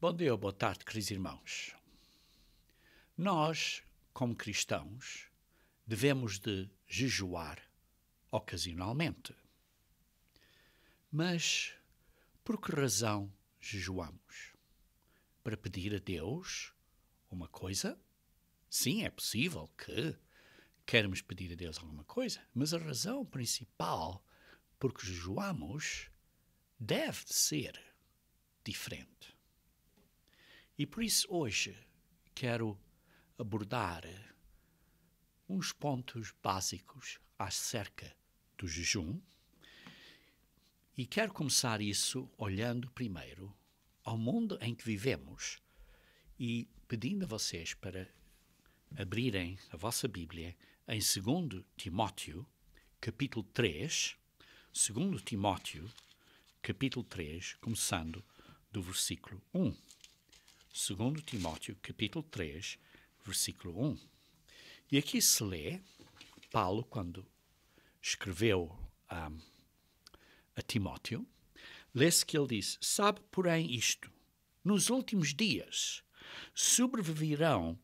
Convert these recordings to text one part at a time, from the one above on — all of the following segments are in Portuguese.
Bom dia ou boa tarde, queridos irmãos. Nós, como cristãos, devemos de jejuar ocasionalmente. Mas por que razão jejuamos? Para pedir a Deus uma coisa? Sim, é possível que queremos pedir a Deus alguma coisa, mas a razão principal por que jejuamos deve ser diferente. E por isso hoje quero abordar uns pontos básicos acerca do jejum e quero começar isso olhando primeiro ao mundo em que vivemos e pedindo a vocês para abrirem a vossa Bíblia em 2 Timóteo, capítulo 3, 2 Timóteo, capítulo 3, começando do versículo 1. 2 Timóteo, capítulo 3, versículo 1. E aqui se lê, Paulo, quando escreveu a Timóteo, lê-se que ele disse: sabe, porém, isto, nos últimos dias sobrevirão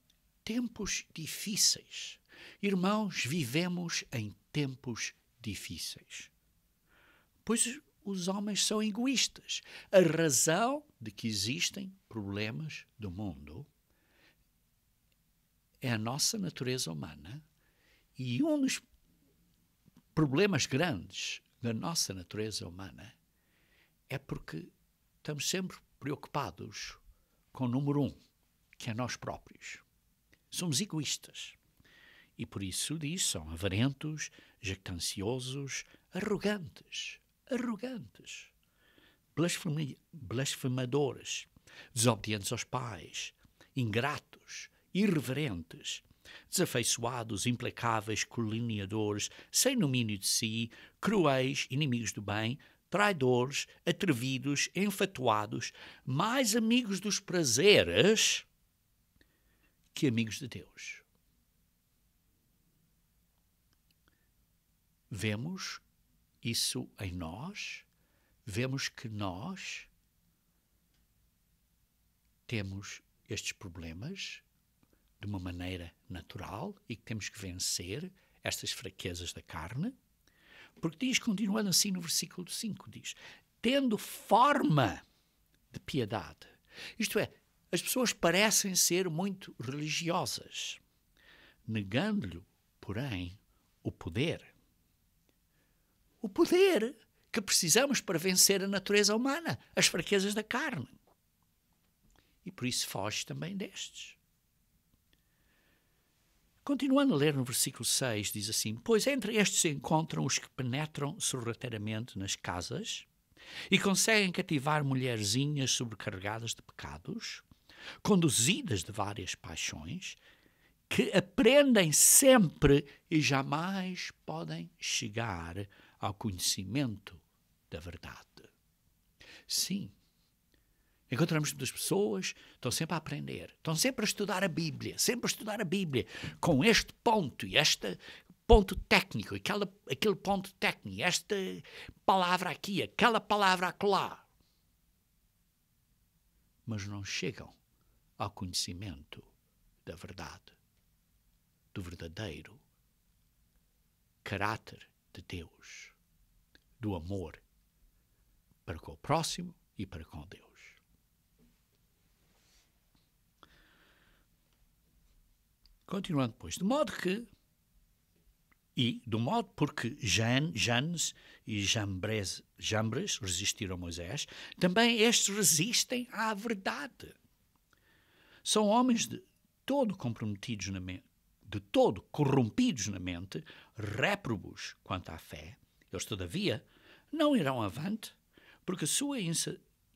tempos difíceis. Irmãos, vivemos em tempos difíceis. Pois os homens são egoístas. A razão de que existem problemas do mundo é a nossa natureza humana, e um dos problemas grandes da nossa natureza humana é porque estamos sempre preocupados com o número 1, que é nós próprios. Somos egoístas. E por isso diz, são avarentos, jactanciosos, arrogantes, blasfemadores, desobedientes aos pais, ingratos, irreverentes, desafeiçoados, implacáveis, caluniadores, sem domínio de si, cruéis, inimigos do bem, traidores, atrevidos, enfatuados, mais amigos dos prazeres que amigos de Deus. Vemos isso em nós, vemos que nós temos estes problemas de uma maneira natural e que temos que vencer estas fraquezas da carne, porque diz, continuando assim no versículo 5, diz, tendo forma de piedade. Isto é, as pessoas parecem ser muito religiosas, negando-lhe, porém, o poder. O poder que precisamos para vencer a natureza humana, as fraquezas da carne. E por isso foge também destes. Continuando a ler no versículo 6, diz assim, pois entre estes se encontram os que penetram sorrateiramente nas casas e conseguem cativar mulherzinhas sobrecarregadas de pecados, conduzidas de várias paixões, que aprendem sempre e jamais podem chegar ao conhecimento da verdade. Sim, encontramos muitas pessoas que estão sempre a aprender, estão sempre a estudar a Bíblia, com este ponto e este ponto técnico, aquele ponto técnico, esta palavra aqui, aquela palavra acolá. Mas não chegam ao conhecimento da verdade, do verdadeiro caráter de Deus, do amor para com o próximo e para com Deus. Continuando depois, do modo porque Janes e Jambres resistiram a Moisés, também estes resistem à verdade. São homens de todo corrompidos na mente, réprobos quanto à fé. Eles, todavia, não irão avante, porque a sua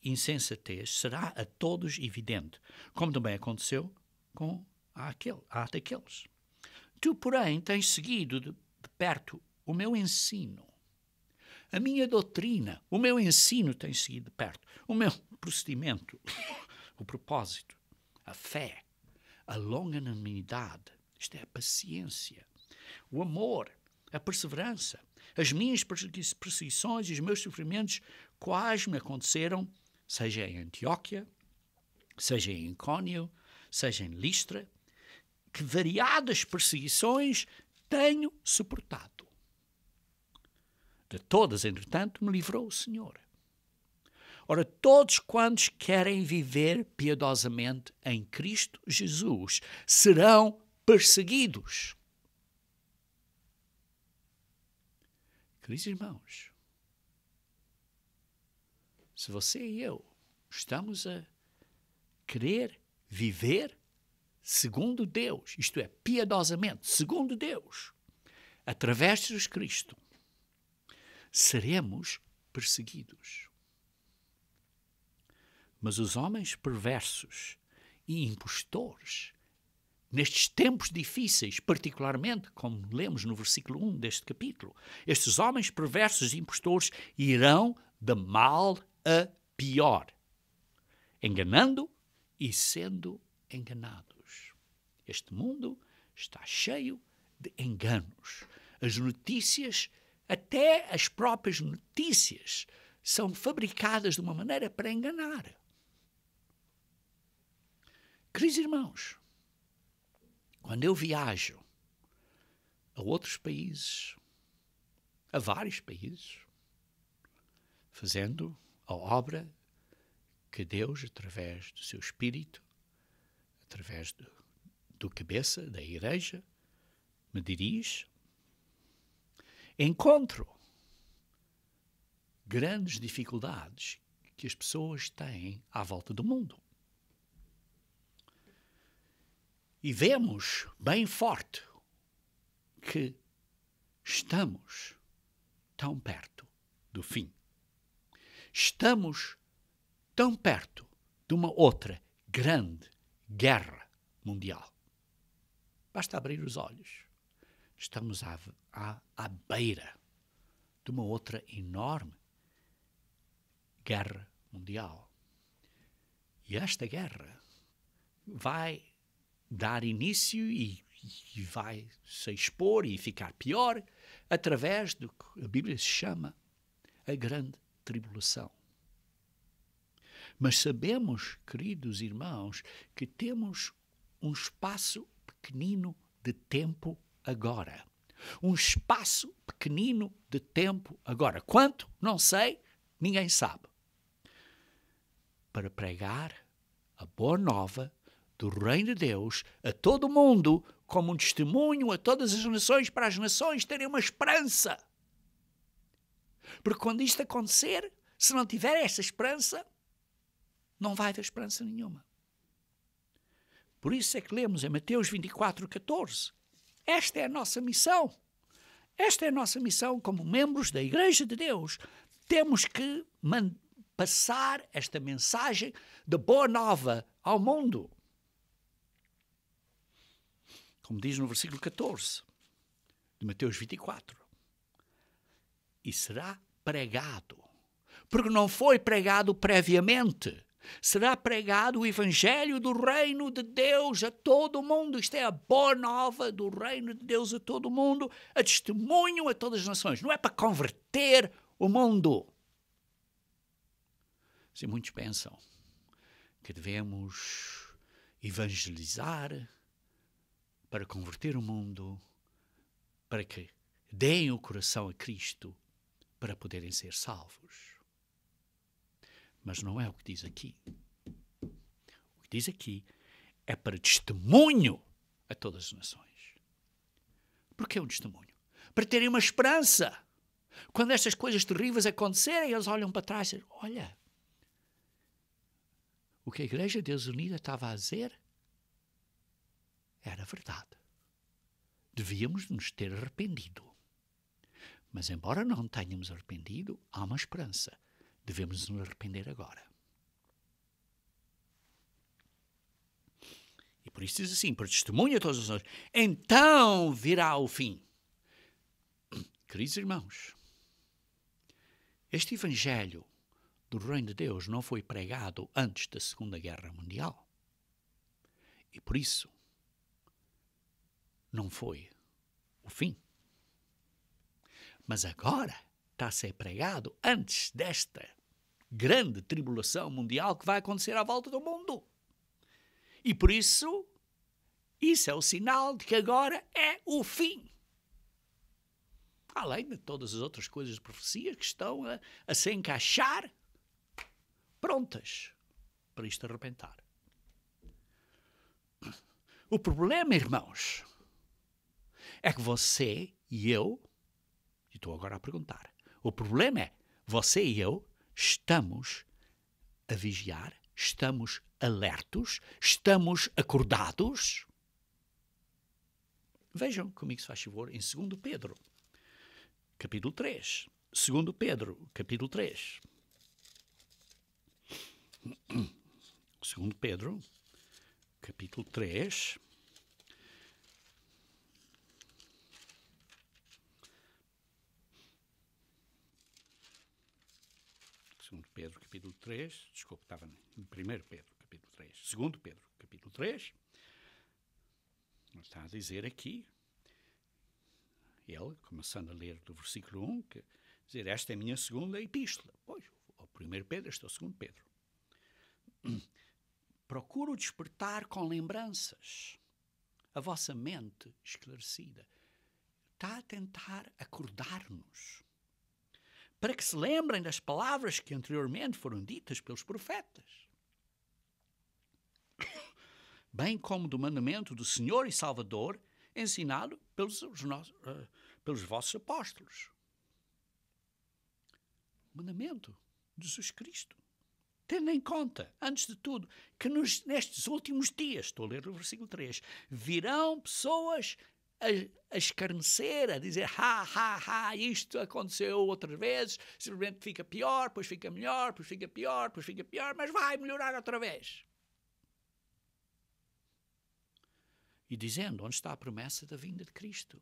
insensatez será a todos evidente, como também aconteceu com daqueles. Tu, porém, tens seguido de perto o meu ensino, a minha doutrina, o meu ensino tens seguido de perto, o meu procedimento, o propósito, a fé, a longanimidade, isto é a paciência, o amor, a perseverança, as minhas perseguições e os meus sofrimentos, quais me aconteceram, seja em Antioquia, seja em Icônio, seja em Listra, que variadas perseguições tenho suportado. De todas, entretanto, me livrou o Senhor. Ora, todos quantos querem viver piedosamente em Cristo Jesus serão perseguidos. Queridos irmãos, se você e eu estamos a querer viver segundo Deus, isto é, piedosamente, segundo Deus, através de Jesus Cristo, seremos perseguidos. Mas os homens perversos e impostores, nestes tempos difíceis, particularmente, como lemos no versículo 1 deste capítulo, estes homens perversos e impostores irão de mal a pior, enganando e sendo enganados. Este mundo está cheio de enganos. As notícias, até as próprias notícias, são fabricadas de uma maneira para enganar. Queridos irmãos, quando eu viajo a outros países, a vários países, fazendo a obra que Deus, através do seu Espírito, através do cabeça da igreja, me dirige, encontro grandes dificuldades que as pessoas têm à volta do mundo. E vemos bem forte que estamos tão perto do fim. Estamos tão perto de uma outra grande guerra mundial. Basta abrir os olhos. Estamos à beira de uma outra enorme guerra mundial. E esta guerra vai dar início e vai se expor e ficar pior através do que a Bíblia se chama a grande tribulação. Mas sabemos, queridos irmãos, que temos um espaço pequenino de tempo agora. Um espaço pequenino de tempo agora. Quanto? Não sei, ninguém sabe. Para pregar a boa nova do reino de Deus a todo o mundo, como um testemunho a todas as nações, para as nações terem uma esperança. Porque quando isto acontecer, se não tiver essa esperança, não vai haver esperança nenhuma. Por isso é que lemos em Mateus 24:14. Esta é a nossa missão. Esta é a nossa missão como membros da Igreja de Deus. Temos que passar esta mensagem de boa nova ao mundo. Como diz no versículo 14 de Mateus 24. E será pregado, porque não foi pregado previamente. Será pregado o Evangelho do Reino de Deus a todo o mundo. Isto é a boa nova do Reino de Deus a todo o mundo, a testemunho a todas as nações. Não é para converter o mundo. Se muitos pensam que devemos evangelizar para converter o mundo, para que deem o coração a Cristo, para poderem ser salvos. Mas não é o que diz aqui. O que diz aqui é para testemunho a todas as nações. Porquê um testemunho? Para terem uma esperança. Quando estas coisas terríveis acontecerem, eles olham para trás e dizem, olha, o que a Igreja de Deus Unida estava a dizer era verdade. Devíamos nos ter arrependido. Mas embora não tenhamos arrependido, há uma esperança. Devemos nos arrepender agora. E por isso diz assim, por testemunho a todas as nações, então virá o fim. Queridos irmãos, este Evangelho do Reino de Deus não foi pregado antes da Segunda Guerra Mundial. E por isso, não foi o fim. Mas agora está a ser pregado antes desta grande tribulação mundial que vai acontecer à volta do mundo. E por isso é o sinal de que agora é o fim. Além de todas as outras coisas de profecia que estão a se encaixar, prontas para isto arrebentar. O problema, irmãos, é que você e eu, e estou agora a perguntar, o problema é você e eu estamos a vigiar, estamos alertos, estamos acordados. Vejam comigo, se faz favor, em 2 Pedro, capítulo 3. 2 Pedro, capítulo 3. 2 Pedro, capítulo 3. Segundo Pedro, capítulo 3. Desculpe, estava em 1 Pedro, capítulo 3. 2 Pedro, capítulo 3. Está a dizer aqui, ele, começando a ler do versículo 1, que dizer, esta é a minha segunda epístola. Pois, ao 1 Pedro, este é o 2 Pedro. Procuro despertar com lembranças a vossa mente esclarecida. Está a tentar acordar-nos para que se lembrem das palavras que anteriormente foram ditas pelos profetas, bem como do mandamento do Senhor e Salvador ensinado pelos vossos apóstolos. Mandamento de Jesus Cristo. Tendo em conta, antes de tudo, que nestes últimos dias, estou a ler o versículo 3, virão pessoas a escarnecer, a dizer, isto aconteceu outras vezes, simplesmente fica pior, depois fica melhor, depois fica pior, depois fica pior, mas vai melhorar outra vez. E dizendo, onde está a promessa da vinda de Cristo?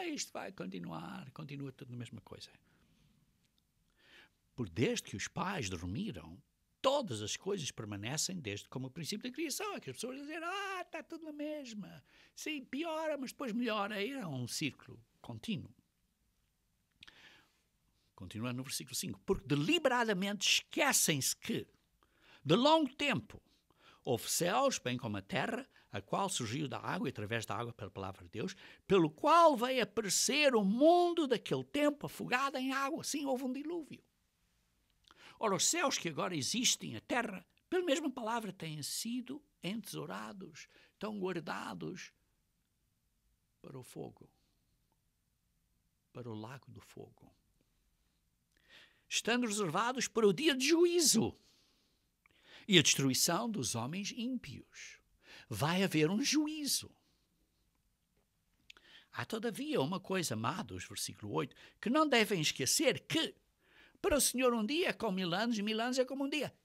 Isto vai continuar, continua tudo a mesma coisa. Por desde que os pais dormiram, todas as coisas permanecem desde como o princípio da criação. É que as pessoas dizem, está tudo na mesma. Sim, piora, mas depois melhora. Aí é um círculo contínuo. Continuando no versículo 5. Porque deliberadamente esquecem-se que, de longo tempo, houve céus, bem como a terra, a qual surgiu da água e através da água pela palavra de Deus, pelo qual veio aparecer o mundo daquele tempo afogado em água. Sim, houve um dilúvio. Ora, os céus que agora existem, a terra, pela mesma palavra, têm sido entesourados, estão guardados para o fogo, para o lago do fogo, estando reservados para o dia de juízo e a destruição dos homens ímpios. Vai haver um juízo. Há, todavia, uma coisa, amados, versículo 8, que não devem esquecer que para o Senhor um dia é como 1000 anos, e 1000 anos é como um dia.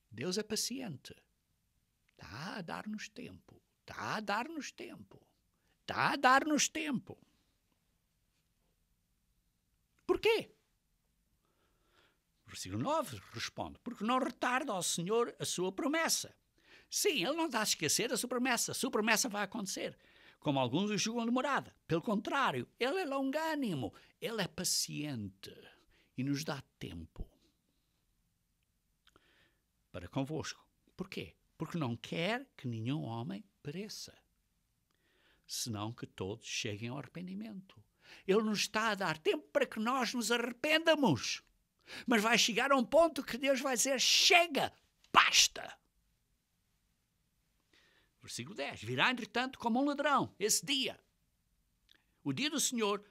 Deus é paciente. Está a dar-nos tempo. Está a dar-nos tempo. Está a dar-nos tempo. Porquê? Versículo 9 responde, porque não retarda ao Senhor a sua promessa. Sim, Ele não está a esquecer a sua promessa vai acontecer, como alguns o julgam demorada. Pelo contrário, Ele é longânimo, Ele é paciente e nos dá tempo para convosco. Porquê? Porque não quer que nenhum homem pereça, senão que todos cheguem ao arrependimento. Ele nos está a dar tempo para que nós nos arrependamos. Mas vai chegar a um ponto que Deus vai dizer, chega, basta. Versículo 10. Virá, entretanto, como um ladrão, esse dia. O dia do Senhor,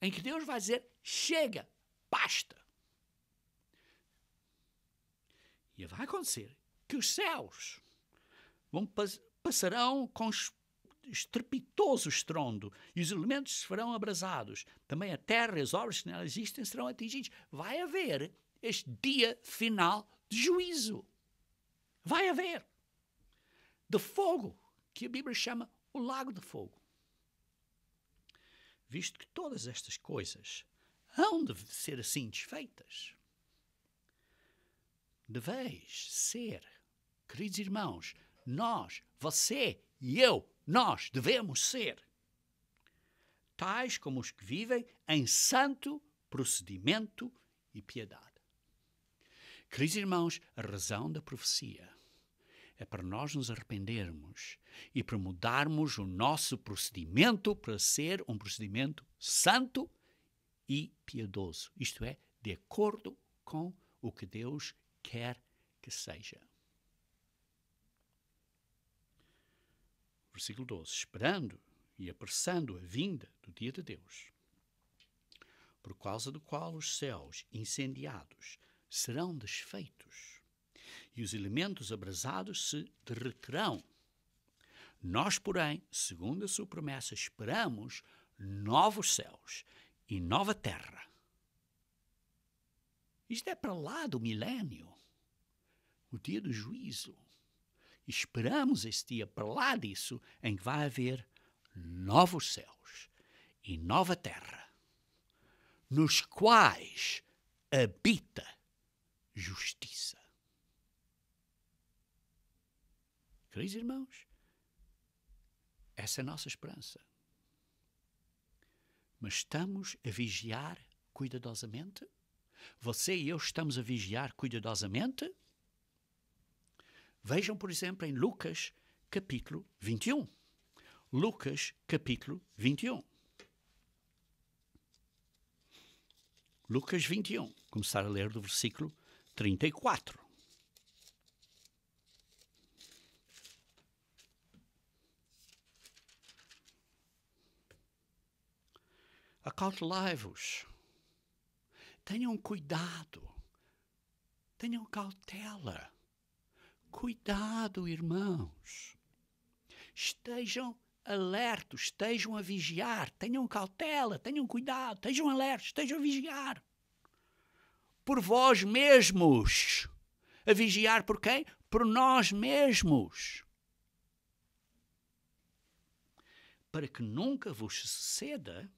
em que Deus vai dizer, chega, basta. E vai acontecer que os céus passarão com estrepitoso estrondo e os elementos serão abrasados. Também a terra e as obras que nela existem serão atingidos. Vai haver este dia final de juízo. Vai haver. De fogo, que a Bíblia chama o lago de fogo. Visto que todas estas coisas hão de ser assim desfeitas, deveis ser, queridos irmãos, nós, você e eu, nós devemos ser tais como os que vivem em santo procedimento e piedade. Queridos irmãos, a razão da profecia É para nós nos arrependermos e para mudarmos o nosso procedimento para ser um procedimento santo e piedoso. Isto é, de acordo com o que Deus quer que seja. Versículo 12. Esperando e apressando a vinda do dia de Deus, por causa do qual os céus incendiados serão desfeitos e os elementos abrasados se derreterão. Nós, porém, segundo a sua promessa, esperamos novos céus e nova terra. Isto é para lá do milénio, o dia do juízo. Esperamos esse dia para lá disso, em que vai haver novos céus e nova terra, nos quais habita justiça. Queridos irmãos, essa é a nossa esperança. Mas estamos a vigiar cuidadosamente? Você e eu estamos a vigiar cuidadosamente? Vejam, por exemplo, em Lucas, capítulo 21. Lucas, capítulo 21. Lucas 21. Começar a ler do versículo 34. Acautelai-vos. Tenham cuidado. Tenham cautela. Cuidado, irmãos. Estejam alertos, estejam a vigiar. Tenham cautela, tenham cuidado, estejam alertos, estejam a vigiar. Por vós mesmos. A vigiar por quem? Por nós mesmos. Para que nunca vos suceda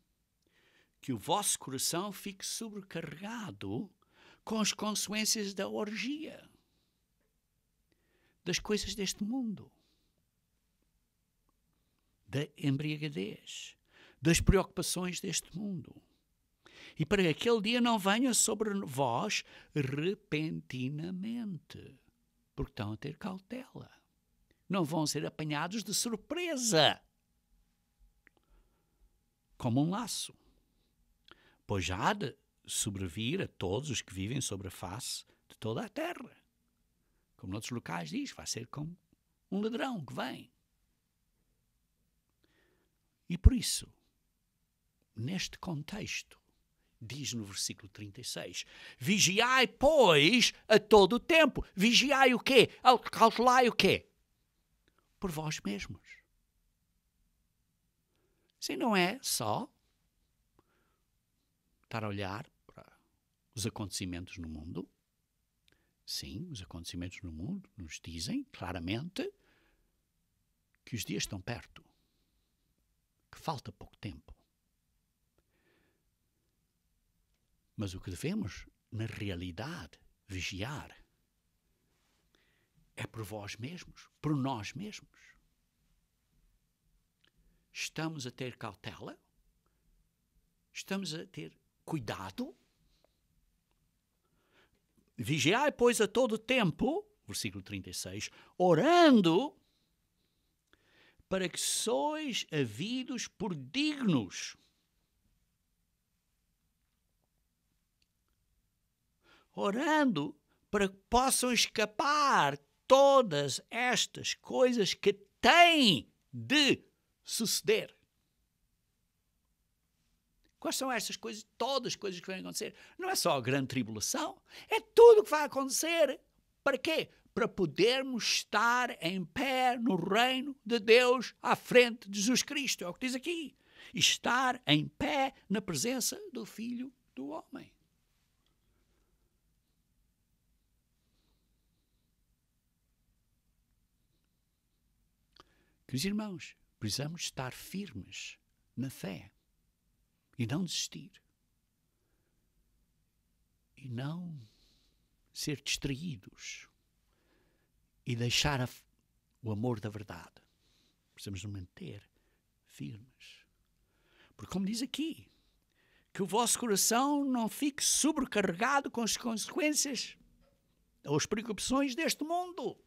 que o vosso coração fique sobrecarregado com as consequências da orgia, das coisas deste mundo, da embriaguez, das preocupações deste mundo. E para que aquele dia não venha sobre vós repentinamente, porque estão a ter cautela. Não vão ser apanhados de surpresa, como um laço. Pois já há de sobrevir a todos os que vivem sobre a face de toda a terra. Como noutros locais diz, vai ser como um ladrão que vem. E por isso, neste contexto, diz no versículo 36, vigiai, pois, a todo o tempo. Vigiai o quê? Cautelai o quê? Por vós mesmos. Sim, não é só estar a olhar para os acontecimentos no mundo. Sim, os acontecimentos no mundo nos dizem claramente que os dias estão perto, que falta pouco tempo. Mas o que devemos, na realidade, vigiar é por vós mesmos, por nós mesmos. Estamos a ter cautela? Estamos a ter cuidado? Vigiai, pois, a todo tempo, versículo 36, orando para que sois havidos por dignos. Orando para que possam escapar todas estas coisas que têm de suceder. Quais são estas coisas? Todas as coisas que vão acontecer. Não é só a grande tribulação. É tudo o que vai acontecer. Para quê? Para podermos estar em pé no reino de Deus à frente de Jesus Cristo. É o que diz aqui. Estar em pé na presença do Filho do Homem. Queridos irmãos, precisamos estar firmes na fé. E não desistir. E não ser distraídos. E deixar o amor da verdade. Precisamos nos manter firmes. Porque como diz aqui, que o vosso coração não fique sobrecarregado com as consequências ou as preocupações deste mundo.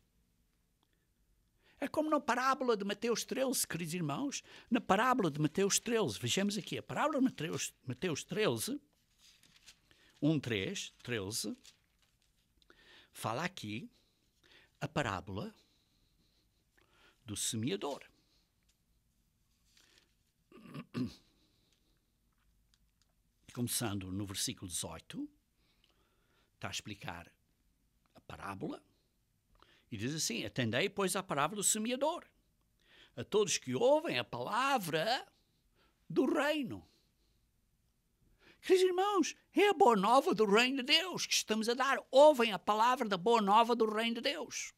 É como na parábola de Mateus 13, queridos irmãos. Na parábola de Mateus 13, vejamos aqui, a parábola de Mateus 13, 13, fala aqui a parábola do semeador. Começando no versículo 18, está a explicar a parábola, e diz assim: atendei, pois, à parábola do semeador, a todos que ouvem a palavra do reino. Queridos irmãos, é a boa nova do reino de Deus que estamos a dar. Ouvem a palavra da boa nova do reino de Deus.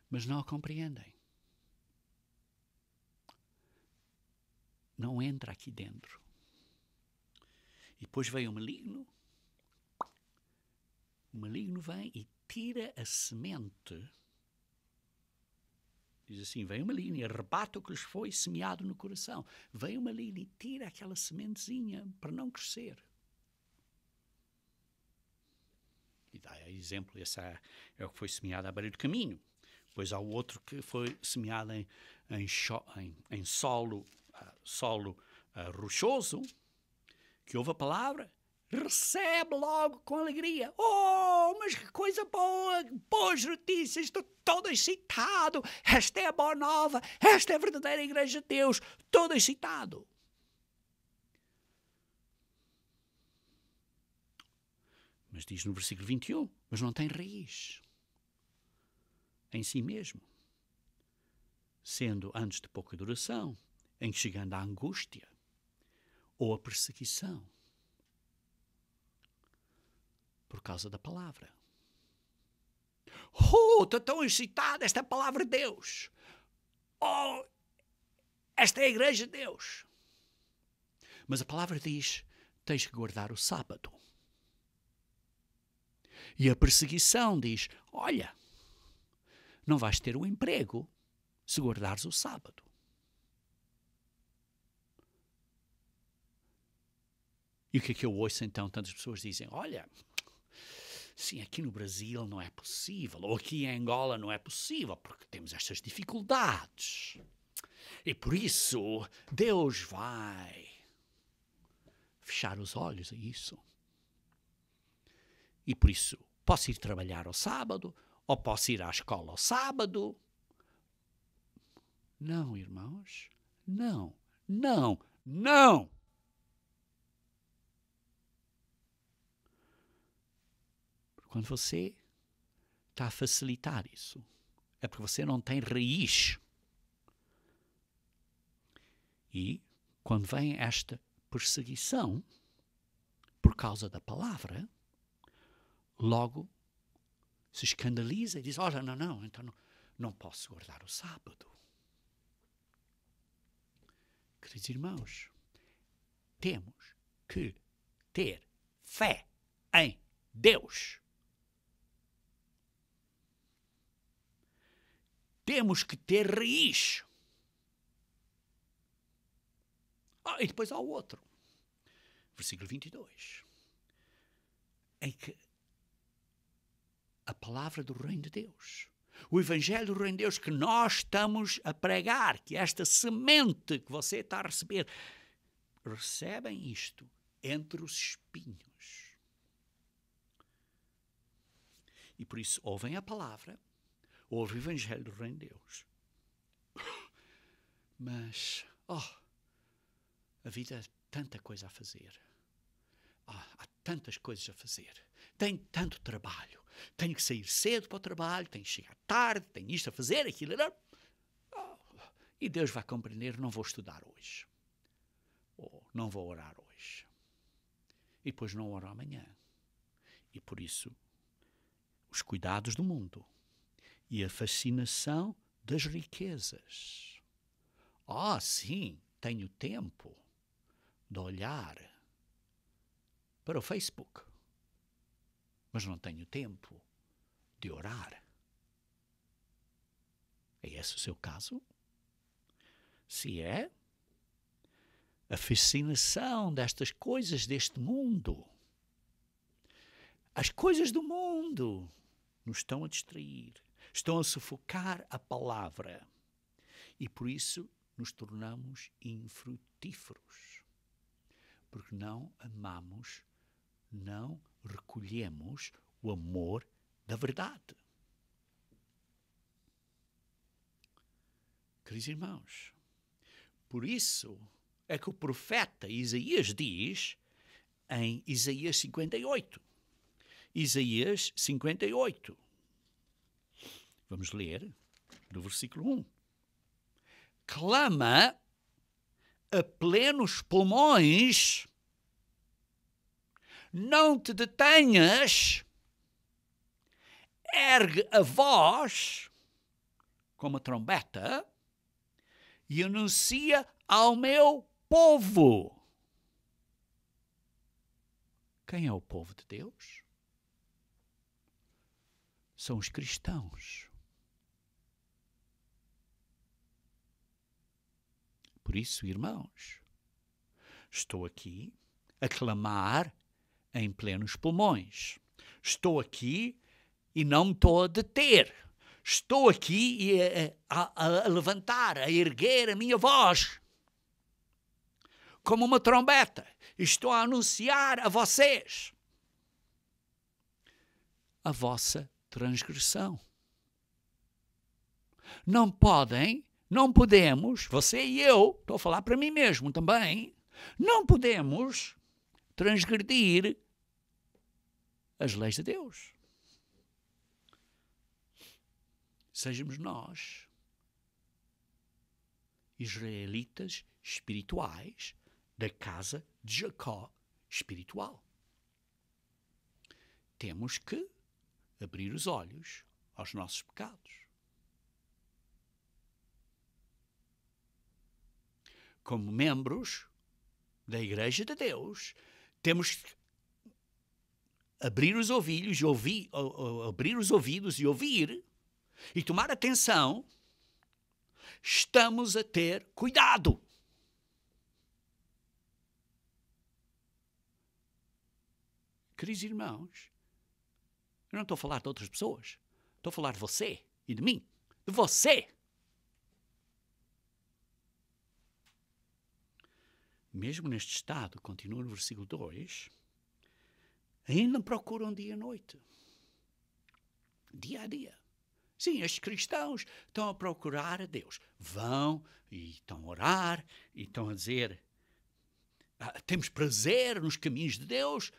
Mas não a compreendem. Não entra aqui dentro. E depois vem o maligno. O maligno vem e tira a semente. Diz assim, vem o maligno e arrebata o que lhes foi semeado no coração. Vem o maligno e tira aquela sementezinha para não crescer. E dá exemplo, esse é o que foi semeado à beira do caminho. Depois há o outro que foi semeado em solo rochoso, que ouve a palavra, recebe logo com alegria. Oh, mas que coisa boa, boas notícias, estou todo excitado. Esta é a boa nova, esta é a verdadeira igreja de Deus, todo excitado. Mas diz no versículo 21, mas não tem raiz em si mesmo, sendo antes de pouca duração, em que chegando à angústia ou a perseguição por causa da palavra. Oh, estou tão excitado, esta é a palavra de Deus. Oh, esta é a igreja de Deus. Mas a palavra diz, tens que guardar o sábado. E a perseguição diz, olha, não vais ter um emprego se guardares o sábado. E o que é que eu ouço então? Tantas pessoas dizem, olha, sim, aqui no Brasil não é possível, ou aqui em Angola não é possível, porque temos estas dificuldades. E por isso Deus vai fechar os olhos a isso. E por isso posso ir trabalhar ao sábado, ou posso ir à escola ao sábado. Não, irmãos, não, não, não. Quando você está a facilitar isso, é porque você não tem raiz. E quando vem esta perseguição por causa da palavra, logo se escandaliza e diz, olha, não, então não posso guardar o sábado. Queridos irmãos, temos que ter fé em Deus. Temos que ter raiz. E depois há o outro. Versículo 22. Em que a palavra do reino de Deus, o evangelho do reino de Deus que nós estamos a pregar, que esta semente que você está a receber, recebem isto entre os espinhos. E por isso ouvem a palavra, ouvem o evangelho do reino de Deus. Mas, a vida é tanta coisa a fazer. Há tantas coisas a fazer. Tenho tanto trabalho. Tenho que sair cedo para o trabalho, tenho que chegar tarde, tenho isto a fazer, aquilo. E Deus vai compreender, não vou estudar hoje. Ou não vou orar hoje. E depois não oro amanhã. E por isso, os cuidados do mundo e a fascinação das riquezas. Sim, tenho tempo de olhar para o Facebook, mas não tenho tempo de orar. É esse o seu caso? Se é, a fascinação destas coisas deste mundo, as coisas do mundo, nos estão a distrair, estão a sufocar a palavra. E por isso nos tornamos infrutíferos. Porque não amamos, não recolhemos o amor da verdade. Queridos irmãos, por isso é que o profeta Isaías diz em Isaías 58. Isaías 58. Vamos ler do versículo 1. Clama a plenos pulmões, não te detenhas, ergue a voz como a trombeta e anuncia ao meu povo. Quem é o povo de Deus? São os cristãos. Por isso, irmãos, estou aqui a clamar em plenos pulmões. Estou aqui e não me estou a deter. Estou aqui a levantar, a erguer a minha voz como uma trombeta. Estou a anunciar a vocês a vossa transgressão. Não podemos, você e eu, estou a falar para mim mesmo também, não podemos transgredir as leis de Deus. Sejamos nós, israelitas espirituais, da casa de Jacó espiritual. Temos que abrir os olhos aos nossos pecados. Como membros da Igreja de Deus, temos que abrir os ouvidos e ouvir e tomar atenção. Estamos a ter cuidado. Queridos irmãos, eu não estou a falar de outras pessoas. Estou a falar de você e de mim. De você. Mesmo neste estado, continua no versículo 2, ainda procuram dia e noite. Dia a dia. Sim, estes cristãos estão a procurar a Deus. Vão e estão a orar e estão a dizer temos prazer nos caminhos de Deus.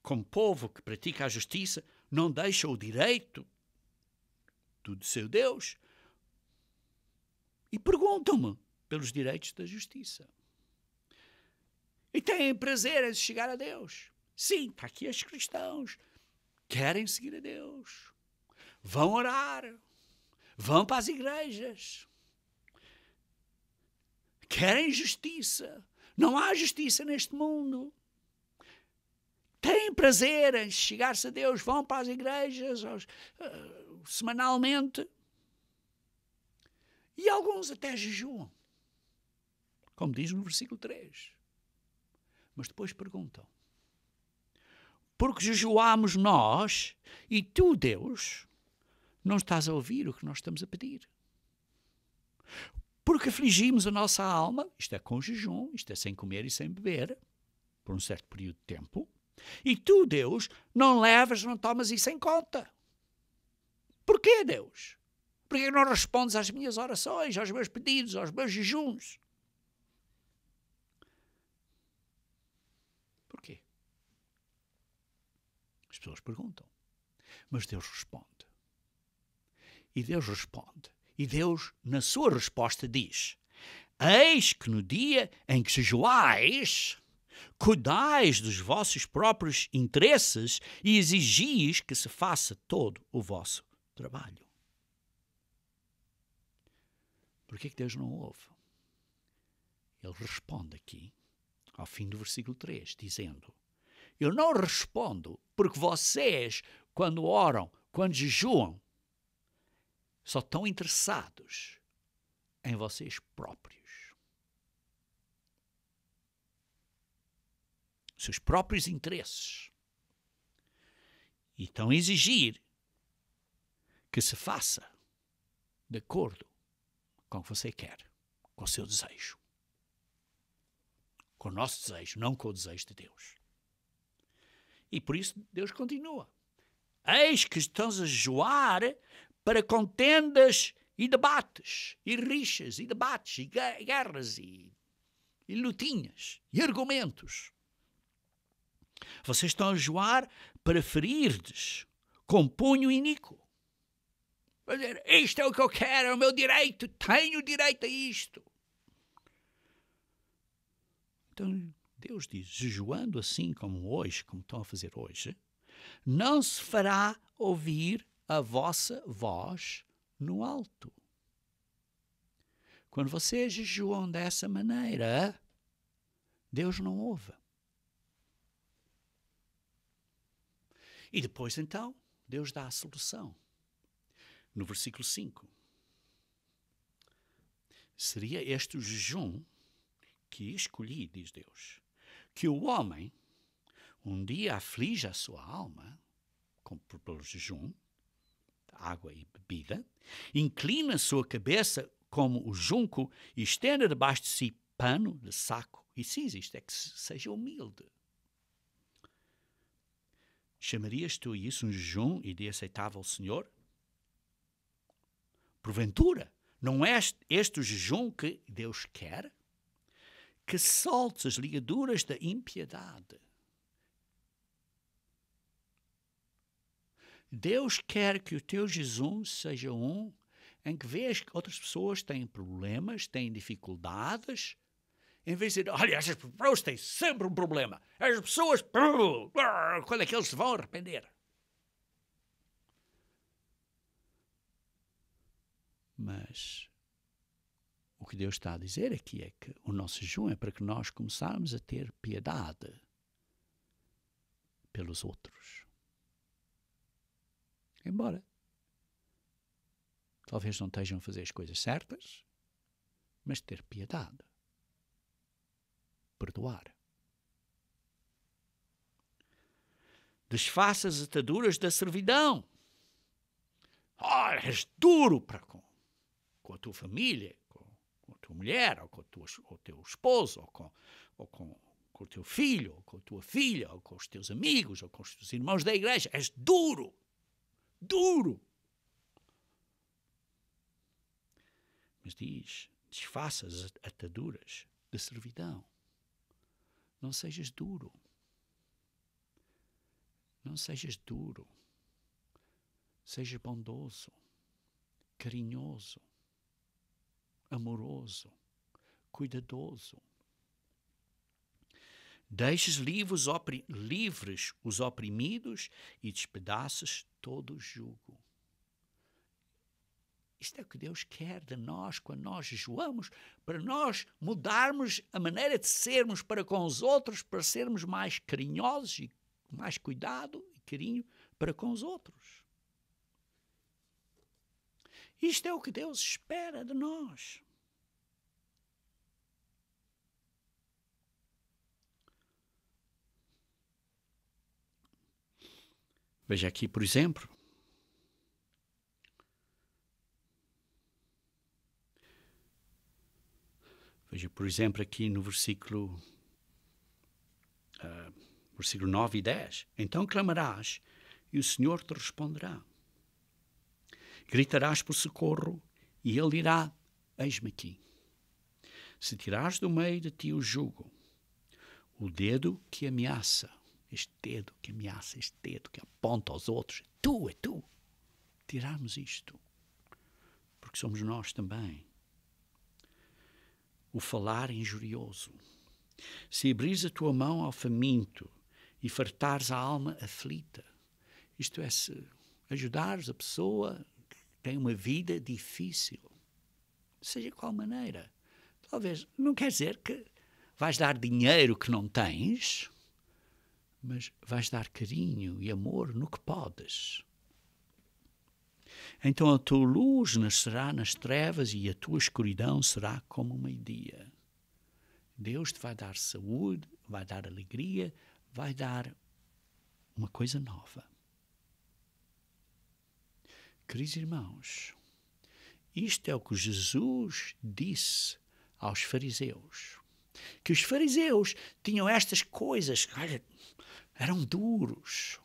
Como povo que pratica a justiça, não deixa o direito do seu Deus. E perguntam-me pelos direitos da justiça. E têm prazer em chegar a Deus. Sim, está aqui estes cristãos. Querem seguir a Deus. Vão orar. Vão para as igrejas. Querem justiça. Não há justiça neste mundo. Têm prazer em chegar-se a Deus. Vão para as igrejas semanalmente. E alguns até jejuam. Como diz no versículo 3. Mas depois perguntam. Porque jejuamos nós e tu, Deus, não estás a ouvir o que nós estamos a pedir. Porque afligimos a nossa alma, isto é com jejum, isto é sem comer e sem beber, por um certo período de tempo, e tu, Deus, não levas, não tomas isso em conta. Porquê, Deus? Porquê não respondes às minhas orações, aos meus pedidos, aos meus jejuns? Porquê? As pessoas perguntam. Mas Deus responde. E Deus responde. E Deus, na sua resposta, diz: eis que no dia em que jejuais, cuidais dos vossos próprios interesses e exigis que se faça todo o vosso trabalho. Por que Deus não ouve? Ele responde aqui, ao fim do versículo 3, dizendo: eu não respondo porque vocês, quando oram, quando jejuam, só estão interessados em vocês próprios. Seus próprios interesses. E estão a exigir que se faça de acordo com o que você quer, com o seu desejo. Com o nosso desejo, não com o desejo de Deus. E por isso Deus continua. Eis que estamos a jejuar para contendas e debates, e rixas, e debates, e guerras, e lutinhas, e argumentos. Vocês estão a jejuar para ferir-des com punho iníquo. Para dizer, isto é o que eu quero, é o meu direito, tenho direito a isto. Então Deus diz, jejuando assim como hoje, como estão a fazer hoje, não se fará ouvir a vossa voz no alto. Quando vocês jejuam dessa maneira, Deus não ouve. E depois, então, Deus dá a solução. No versículo 5. Seria este o jejum que escolhi, diz Deus, que o homem um dia aflige a sua alma, pelo jejum, água e bebida, inclina a sua cabeça como o junco e estenda debaixo de si pano de saco e cinza. Isto é que seja humilde. Chamarias tu isso um jejum e de aceitável ao Senhor? Porventura, não é este o jejum que Deus quer? Que soltes as ligaduras da impiedade. Deus quer que o teu jejum seja um em que vês que outras pessoas têm problemas, têm dificuldades, em vez de dizer, olha, essas pessoas têm sempre um problema. As pessoas, quando é que eles se vão arrepender? Mas o que Deus está a dizer aqui é que o nosso jejum é para que nós começarmos a ter piedade pelos outros. Embora talvez não estejam a fazer as coisas certas, mas ter piedade. Perdoar. Desfaça as ataduras da servidão. Olha, és duro para com a tua família, com a tua mulher, ou com o teu esposo, ou com o teu filho, ou com a tua filha, ou com os teus amigos, ou com os teus irmãos da igreja. És duro. Duro. Mas diz, desfaça as ataduras da servidão. Não sejas duro. Não sejas duro. Seja bondoso, carinhoso, amoroso, cuidadoso. Deixes livres os oprimidos e despedaças todo o jugo. Isto é o que Deus quer de nós quando nós jejuamos, para nós mudarmos a maneira de sermos para com os outros, para sermos mais carinhosos e mais cuidado e carinho para com os outros. Isto é o que Deus espera de nós. Veja aqui, por exemplo, aqui no versículo 9 e 10. Então clamarás e o Senhor te responderá. Gritarás por socorro e ele dirá, eis-me aqui. Se tirares do meio de ti o jugo, o dedo que ameaça, este dedo que ameaça, este dedo que aponta aos outros, é tu, tirarmos isto, porque somos nós também. O falar injurioso. Se abrires a tua mão ao faminto e fartares a alma aflita, isto é, se ajudares a pessoa que tem uma vida difícil, seja de qual maneira. Talvez, não quer dizer que vais dar dinheiro que não tens, mas vais dar carinho e amor no que podes. Então a tua luz nascerá nas trevas e a tua escuridão será como o meio-dia. Deus te vai dar saúde, vai dar alegria, vai dar uma coisa nova. Queridos irmãos, isto é o que Jesus disse aos fariseus. Que os fariseus tinham estas coisas, olha, eram duros,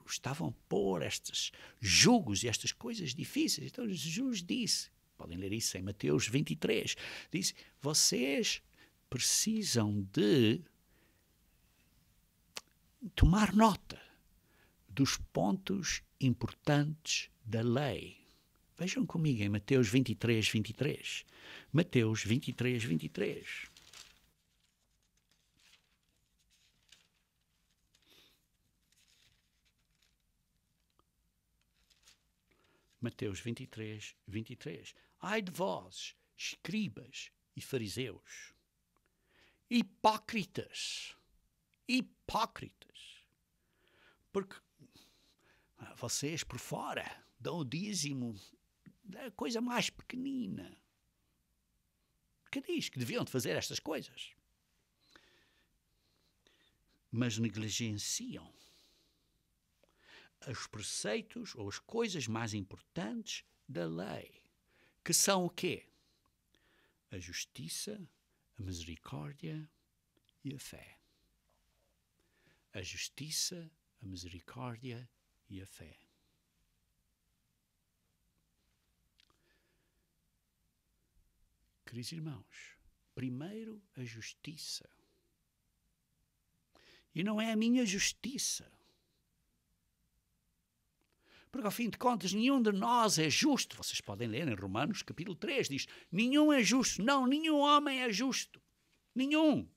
estavam a pôr estes julgos e estas coisas difíceis. Então Jesus disse, podem ler isso em Mateus 23, disse, vocês precisam de tomar nota dos pontos importantes da lei. Vejam comigo em Mateus 23, 23. Mateus 23, 23. Mateus 23, 23. Ai de vós, escribas e fariseus, hipócritas, porque vocês por fora dão o dízimo da coisa mais pequenina, que diz que deviam de fazer estas coisas, mas negligenciam os preceitos ou as coisas mais importantes da lei, que são o quê? A justiça, a misericórdia e a fé. A justiça, a misericórdia e a fé. Queridos irmãos, primeiro a justiça. E não é a minha justiça. Porque, ao fim de contas, nenhum de nós é justo. Vocês podem ler em Romanos, capítulo 3, diz, nenhum é justo. Não, nenhum homem é justo. Nenhum.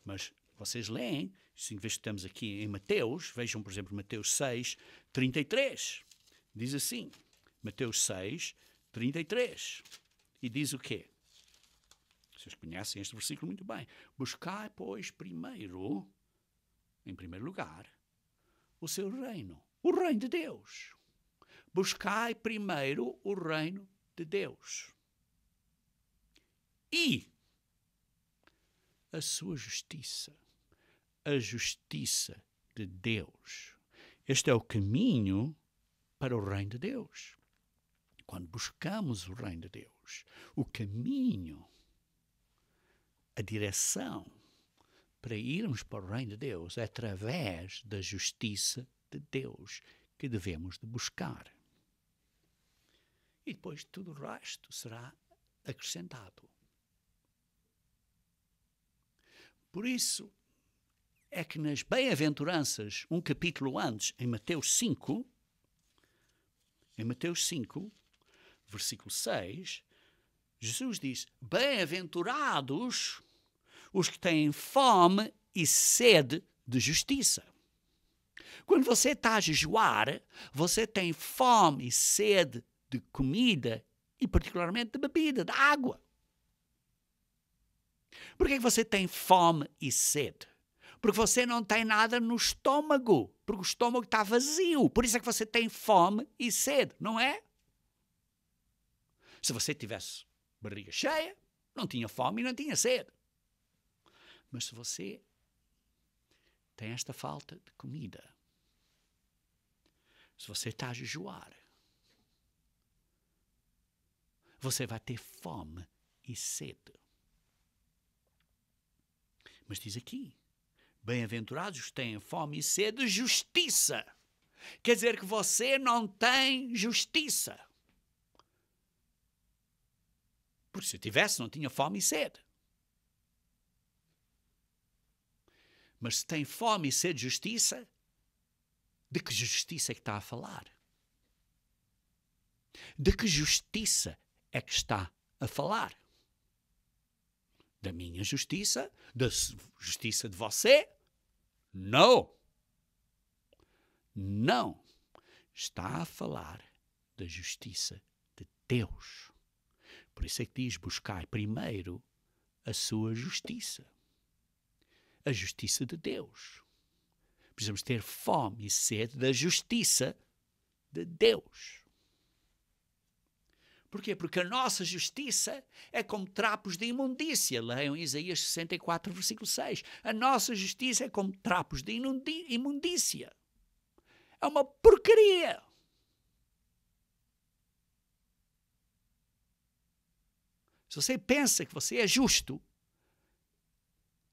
Mas vocês leem, se estamos aqui em Mateus, vejam, por exemplo, Mateus 6, 33. Diz assim, Mateus 6, 33. E diz o quê? Vocês conhecem este versículo muito bem. Buscai, pois, primeiro, em primeiro lugar, o seu reino. O reino de Deus. Buscai primeiro o reino de Deus. E a sua justiça. A justiça de Deus. Este é o caminho para o reino de Deus. Quando buscamos o reino de Deus, o caminho, a direção para irmos para o reino de Deus é através da justiça de Deus que devemos de buscar. E depois tudo o resto será acrescentado. Por isso é que nas bem-aventuranças, um capítulo antes, em Mateus 5, versículo 6, Jesus diz, bem-aventurados os que têm fome e sede de justiça. Quando você está a jejuar, você tem fome e sede de comida e particularmente de bebida, de água. Por que você tem fome e sede? Porque você não tem nada no estômago, porque o estômago está vazio. Por isso é que você tem fome e sede, não é? Se você tivesse barriga cheia, não tinha fome e não tinha sede. Mas se você tem esta falta de comida, se você está a jejuar, você vai ter fome e sede. Mas diz aqui, bem-aventurados os que têm fome e sede de justiça. Quer dizer que você não tem justiça. Porque se tivesse, não tinha fome e sede. Mas se tem fome e sede de justiça, de que justiça é que está a falar? De que justiça é que está a falar? Da minha justiça? Da justiça de você? Não. Não. Está a falar da justiça de Deus. Por isso é que diz, buscar primeiro a sua justiça. A justiça de Deus. Precisamos ter fome e sede da justiça de Deus. Porquê? Porque a nossa justiça é como trapos de imundícia. Leiam Isaías 64, versículo 6. A nossa justiça é como trapos de imundícia. é uma porcaria. Se você pensa que você é justo,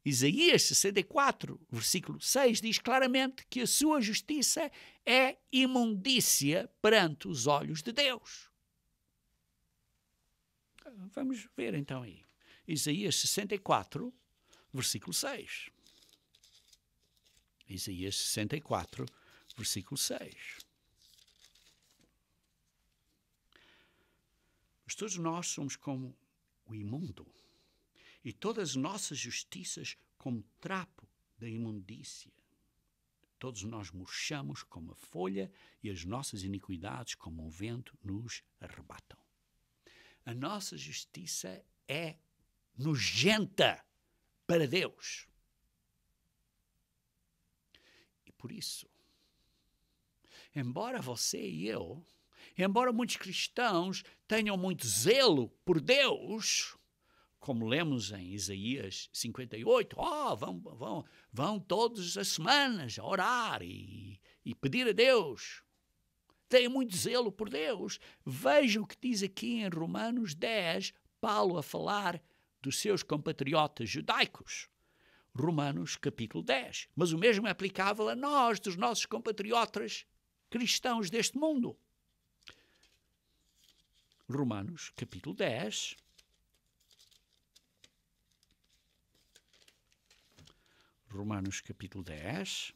Isaías 64, versículo 6, diz claramente que a sua justiça é imundícia perante os olhos de Deus. Vamos ver então aí. Isaías 64, versículo 6. Isaías 64, versículo 6. Mas todos nós somos como o imundo, e todas as nossas justiças como trapo da imundícia. Todos nós murchamos como a folha, e as nossas iniquidades como um vento nos arrebatam. A nossa justiça é nojenta para Deus. E por isso, embora você e eu, embora muitos cristãos tenham muito zelo por Deus, como lemos em Isaías 58, vão todas as semanas orar e pedir a Deus. Têm muito zelo por Deus. Veja o que diz aqui em Romanos 10, Paulo a falar dos seus compatriotas judaicos. Romanos capítulo 10. Mas o mesmo é aplicável a nós, dos nossos compatriotas cristãos deste mundo. Romanos capítulo 10. Romanos capítulo 10.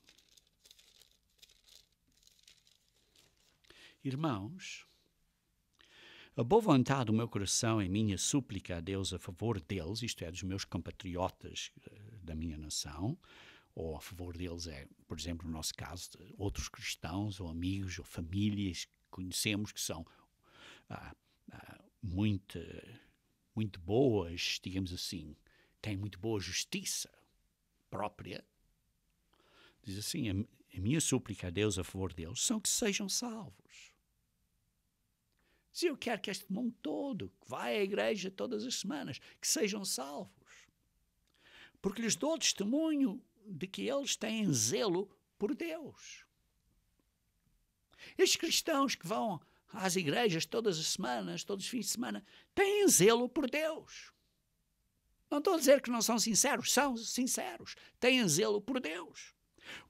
Irmãos, a boa vontade do meu coração é minha súplica a Deus a favor deles, isto é, dos meus compatriotas da minha nação, ou a favor deles é, por exemplo, no nosso caso, outros cristãos, ou amigos, ou famílias que conhecemos que são muito boas, digamos assim, têm muito boa justiça própria. Diz assim, a minha súplica a Deus a favor deles são que sejam salvos. Se eu quero que este mundo todo, que vai à igreja todas as semanas, que sejam salvos. Porque lhes dou testemunho de que eles têm zelo por Deus. Estes cristãos que vão às igrejas todas as semanas, todos os fins de semana, têm zelo por Deus. Não estou a dizer que não são sinceros, são sinceros, têm zelo por Deus.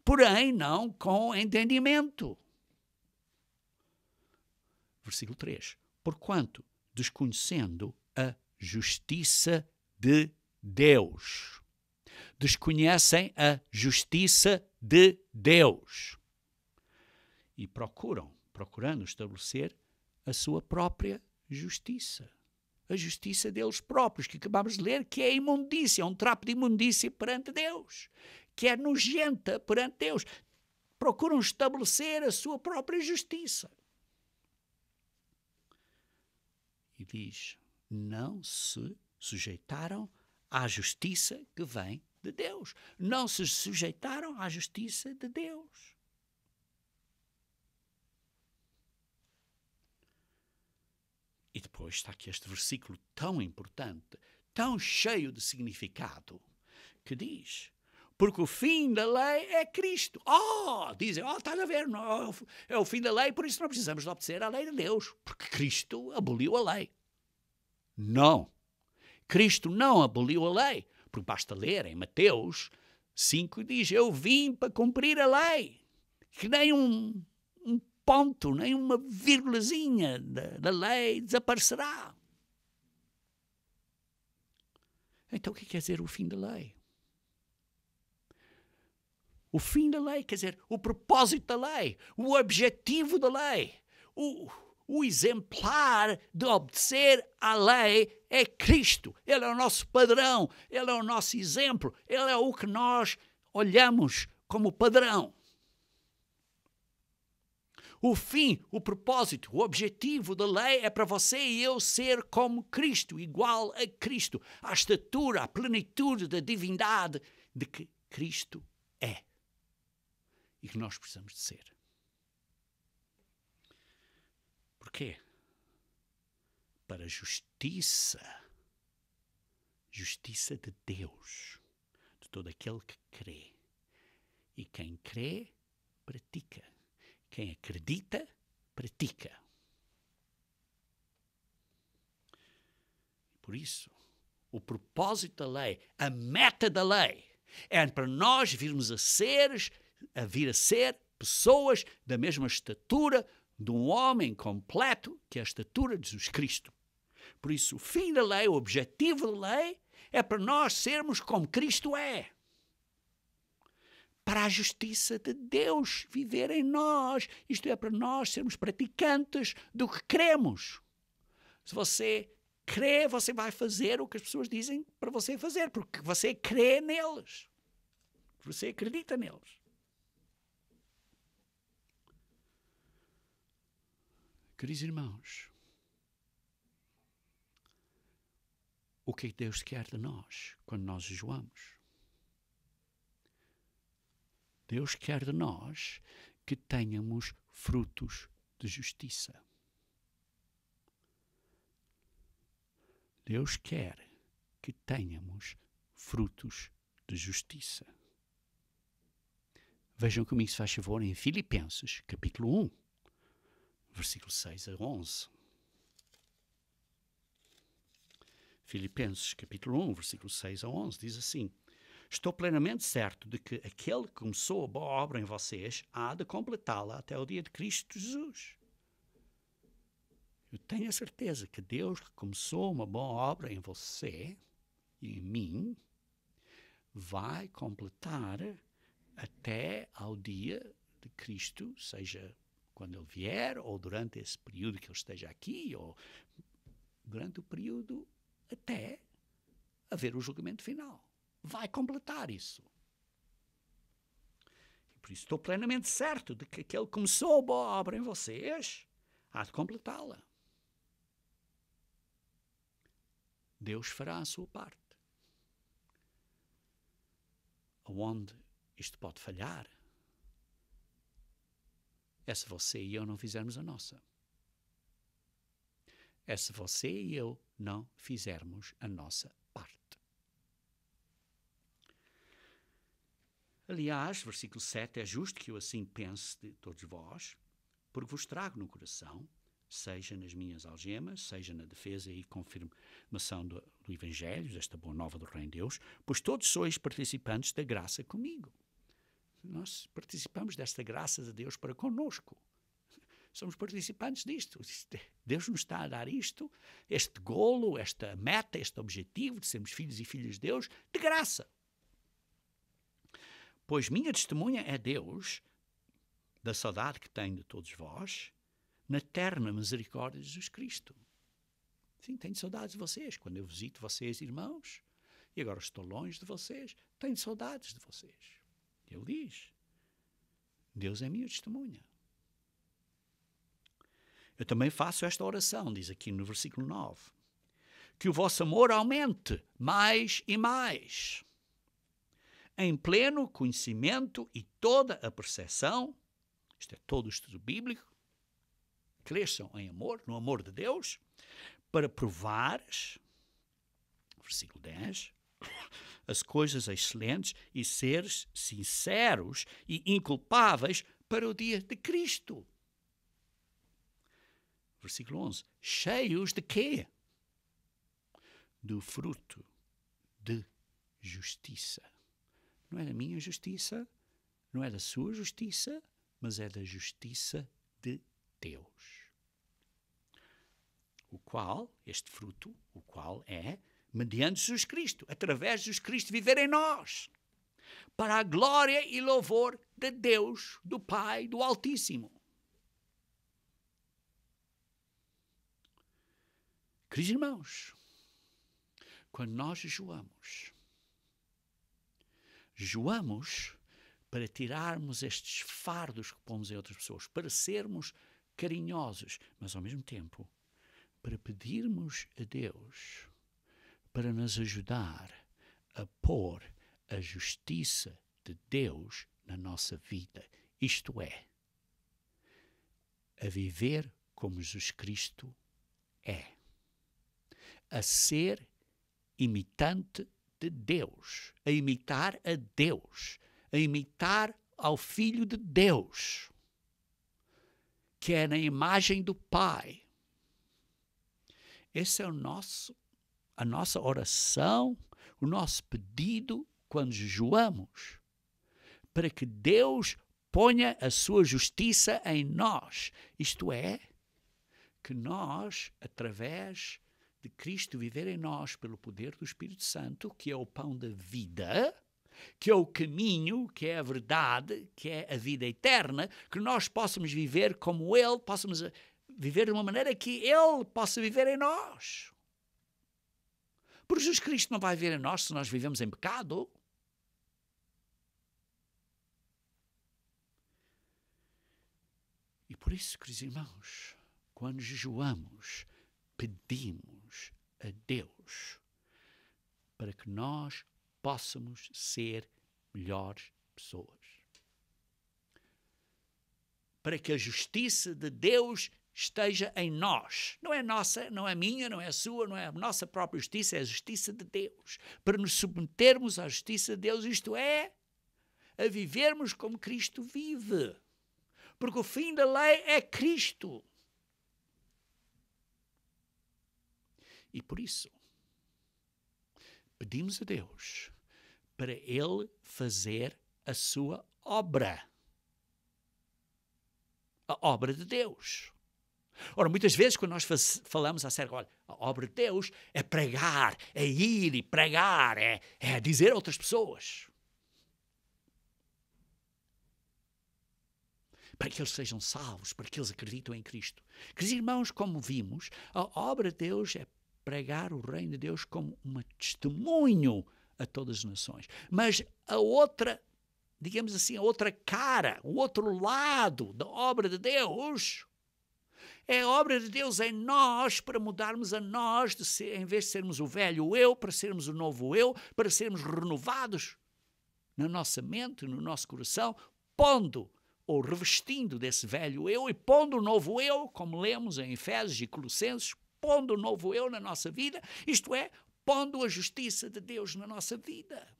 Porém, não com entendimento. Versículo 3. Porquanto, desconhecendo a justiça de Deus. Desconhecem a justiça de Deus. E procurando estabelecer a sua própria justiça. A justiça deles próprios, que acabamos de ler, que é imundícia, é um trapo de imundícia perante Deus, que é nojenta perante Deus. Procuram estabelecer a sua própria justiça. E diz, não se sujeitaram à justiça que vem de Deus. Não se sujeitaram à justiça de Deus. E depois está aqui este versículo tão importante, tão cheio de significado, que diz, porque o fim da lei é Cristo. Dizem, estás a ver, não, é o fim da lei, por isso não precisamos de obedecer à lei de Deus, porque Cristo aboliu a lei. Não. Cristo não aboliu a lei, porque basta ler em Mateus 5, diz, eu vim para cumprir a lei, que nem um ponto, nem uma vírgulazinha da lei desaparecerá. Então o que quer dizer o fim da lei? O fim da lei, quer dizer, o propósito da lei, o objetivo da lei, o exemplar de obedecer à lei é Cristo. Ele é o nosso padrão, Ele é o nosso exemplo, Ele é o que nós olhamos como padrão. O fim, o propósito, o objetivo da lei é para você e eu ser como Cristo, igual a Cristo, à estatura, à plenitude da divindade de que Cristo é e que nós precisamos de ser. Porquê? Para a justiça de Deus, de todo aquele que crê. E quem crê, pratica. Quem acredita, pratica. Por isso, o propósito da lei, a meta da lei, é para nós vir a ser pessoas da mesma estatura de um homem completo, que é a estatura de Jesus Cristo. Por isso, o fim da lei, o objetivo da lei, é para nós sermos como Cristo é. Para a justiça de Deus viver em nós. Isto é, para nós sermos praticantes do que cremos. Se você crê, você vai fazer o que as pessoas dizem para você fazer, porque você crê neles. Você acredita neles. Queridos irmãos, o que Deus quer de nós quando nós jejuamos? Deus quer de nós que tenhamos frutos de justiça. Deus quer que tenhamos frutos de justiça. Vejam comigo, se faz favor, em Filipenses, capítulo 1, versículo 6 a 11. Filipenses, capítulo 1, versículo 6 a 11, diz assim: Estou plenamente certo de que aquele que começou a boa obra em vocês há de completá-la até o dia de Cristo Jesus. Eu tenho a certeza que Deus que começou uma boa obra em você e em mim vai completar até ao dia de Cristo, seja quando Ele vier, ou durante esse período que Ele esteja aqui, ou durante o período até haver o julgamento final. Vai completar isso. E por isso estou plenamente certo de que aquele que começou a boa obra em vocês há de completá-la. Deus fará a sua parte. Onde isto pode falhar é se você e eu não fizermos a nossa. É se você e eu não fizermos a nossa parte. Aliás, versículo 7, é justo que eu assim pense de todos vós, porque vos trago no coração, seja nas minhas algemas, seja na defesa e confirmação do Evangelho, desta boa nova do Reino de Deus, pois todos sois participantes da graça comigo. Nós participamos desta graça de Deus para conosco. Somos participantes disto. Deus nos está a dar isto, este golo, esta meta, este objetivo de sermos filhos e filhas de Deus, de graça. Pois minha testemunha é Deus, da saudade que tenho de todos vós, na terna misericórdia de Jesus Cristo. Sim, tenho saudades de vocês. Quando eu visito vocês, irmãos, e agora estou longe de vocês, tenho saudades de vocês. Ele diz, Deus é minha testemunha. Eu também faço esta oração, diz aqui no versículo 9, que o vosso amor aumente mais e mais, em pleno conhecimento e toda a percepção, isto é todo o estudo bíblico, cresçam em amor, no amor de Deus, para provares, versículo 10, as coisas excelentes e seres sinceros e inculpáveis para o dia de Cristo. Versículo 11, cheios de quê? Do fruto de justiça. Não é da minha justiça, não é da sua justiça, mas é da justiça de Deus. O qual, este fruto, o qual é mediante Jesus Cristo, através de Jesus Cristo viver em nós, para a glória e louvor de Deus, do Pai, do Altíssimo. Queridos irmãos, quando nós jejuamos para tirarmos estes fardos que pomos em outras pessoas, para sermos carinhosos, mas ao mesmo tempo para pedirmos a Deus para nos ajudar a pôr a justiça de Deus na nossa vida. Isto é, a viver como Jesus Cristo é. A ser imitante de Deus, a imitar a Deus, a imitar ao Filho de Deus. que é na imagem do Pai. Esse é a nossa oração, o nosso pedido quando jejuamos, para que Deus ponha a sua justiça em nós. Isto é, que nós, através de Cristo viver em nós pelo poder do Espírito Santo, que é o pão da vida, que é o caminho, que é a verdade, que é a vida eterna, que nós possamos viver como Ele, possamos viver de uma maneira que Ele possa viver em nós. Porque Jesus Cristo não vai viver em nós se nós vivemos em pecado. E por isso, queridos irmãos, quando jejuamos, pedimos a Deus para que nós possamos ser melhores pessoas. Para que a justiça de Deus esteja em nós. Não é nossa, não é minha, não é sua, não é a nossa própria justiça, é a justiça de Deus. Para nos submetermos à justiça de Deus, isto é, a vivermos como Cristo vive. Porque o fim da lei é Cristo. E por isso, pedimos a Deus para Ele fazer a sua obra. A obra de Deus. Ora, muitas vezes quando nós falamos acerca, olha, a obra de Deus é pregar, é ir e pregar, é dizer a outras pessoas. Para que eles sejam salvos, para que eles acreditem em Cristo. Queridos irmãos, como vimos, a obra de Deus é pregar o reino de Deus como um testemunho a todas as nações. Mas a outra, digamos assim, a outra cara, o outro lado da obra de Deus é a obra de Deus em nós, para mudarmos a nós, em vez de sermos o velho eu, para sermos o novo eu, para sermos renovados na nossa mente, no nosso coração, pondo ou revestindo desse velho eu e pondo o novo eu, como lemos em Efésios e Colossenses, pondo o novo eu na nossa vida, isto é, pondo a justiça de Deus na nossa vida.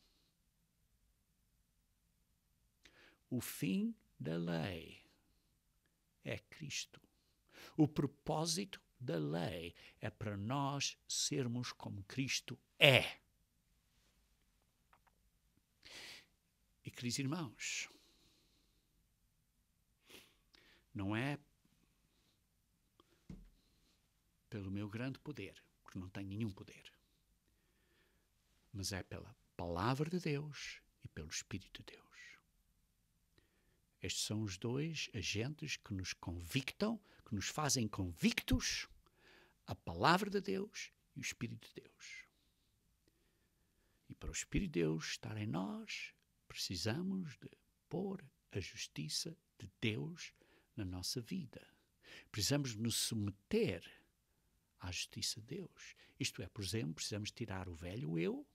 O fim da lei é Cristo. O propósito da lei é para nós sermos como Cristo é. E, queridos irmãos, não é pelo meu grande poder, porque não tenho nenhum poder, mas é pela palavra de Deus e pelo Espírito de Deus. Estes são os dois agentes que nos convictam, que nos fazem convictos, a palavra de Deus e o Espírito de Deus. E para o Espírito de Deus estar em nós, precisamos de pôr a justiça de Deus na nossa vida. Precisamos nos submeter à justiça de Deus. Isto é, por exemplo, precisamos tirar o velho eu,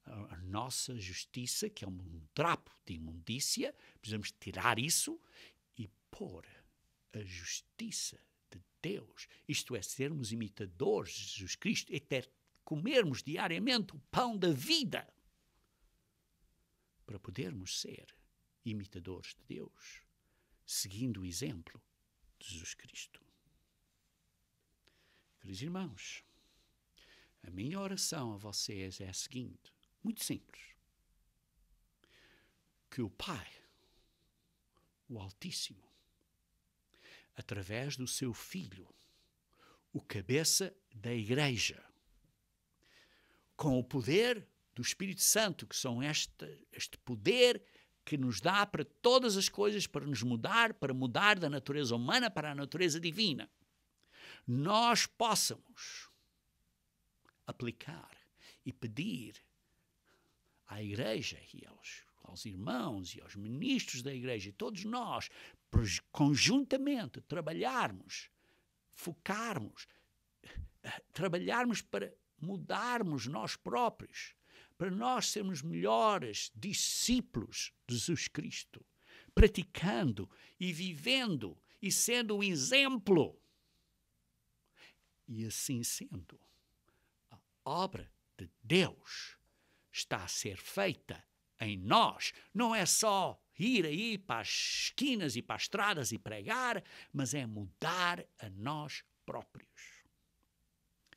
a nossa justiça, que é um trapo de imundícia, precisamos tirar isso e pôr a justiça de Deus. Isto é, sermos imitadores de Jesus Cristo, até comermos diariamente o pão da vida, para podermos ser imitadores de Deus, seguindo o exemplo de Jesus Cristo. Queridos irmãos, a minha oração a vocês é a seguinte, muito simples. Que o Pai, o Altíssimo, através do seu Filho, o cabeça da Igreja, com o poder do Espírito Santo, que são este poder que nos dá para todas as coisas, para nos mudar, para mudar da natureza humana para a natureza divina, nós possamos aplicar e pedir à Igreja e aos irmãos e aos ministros da Igreja, e todos nós, conjuntamente, trabalharmos, focarmos, trabalharmos para mudarmos nós próprios, para nós sermos melhores discípulos de Jesus Cristo, praticando e vivendo e sendo um exemplo. E assim sendo, a obra de Deus está a ser feita em nós. Não é só ir aí para as esquinas e para as estradas e pregar, mas é mudar a nós próprios.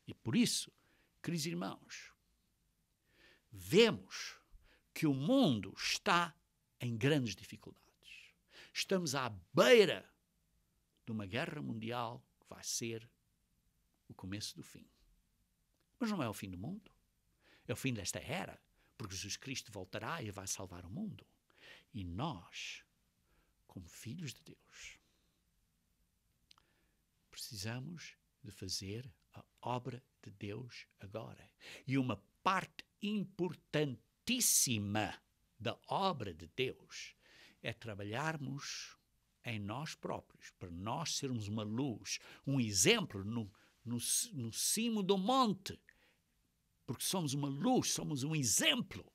E por isso, queridos irmãos, vemos que o mundo está em grandes dificuldades. Estamos à beira de uma guerra mundial que vai ser o começo do fim. Mas não é o fim do mundo. É o fim desta era, porque Jesus Cristo voltará e vai salvar o mundo. E nós, como filhos de Deus, precisamos de fazer a obra de Deus agora. E uma parte importantíssima da obra de Deus é trabalharmos em nós próprios, para nós sermos uma luz, um exemplo no cimo do monte, porque somos uma luz, somos um exemplo.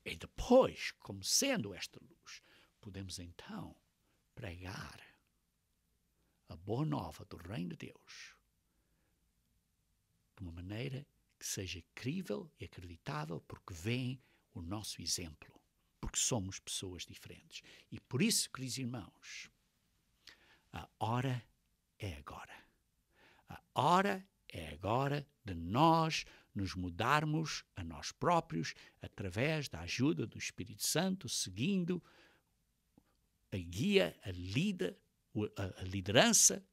E depois, como sendo esta luz, podemos então pregar a boa nova do reino de Deus de uma maneira que seja crível e acreditável, porque vem o nosso exemplo, porque somos pessoas diferentes. E por isso, queridos irmãos, a hora é agora. A hora é agora de nós nos mudarmos a nós próprios através da ajuda do Espírito Santo, seguindo a guia, a liderança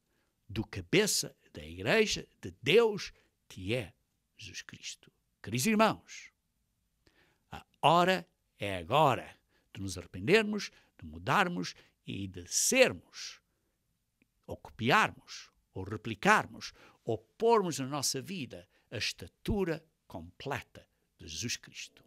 do cabeça da Igreja de Deus, que é Jesus Cristo. Queridos irmãos, a hora é agora de nos arrependermos, de mudarmos e de sermos, ou copiarmos, ou replicarmos, ou pormos na nossa vida a estatura completa de Jesus Cristo.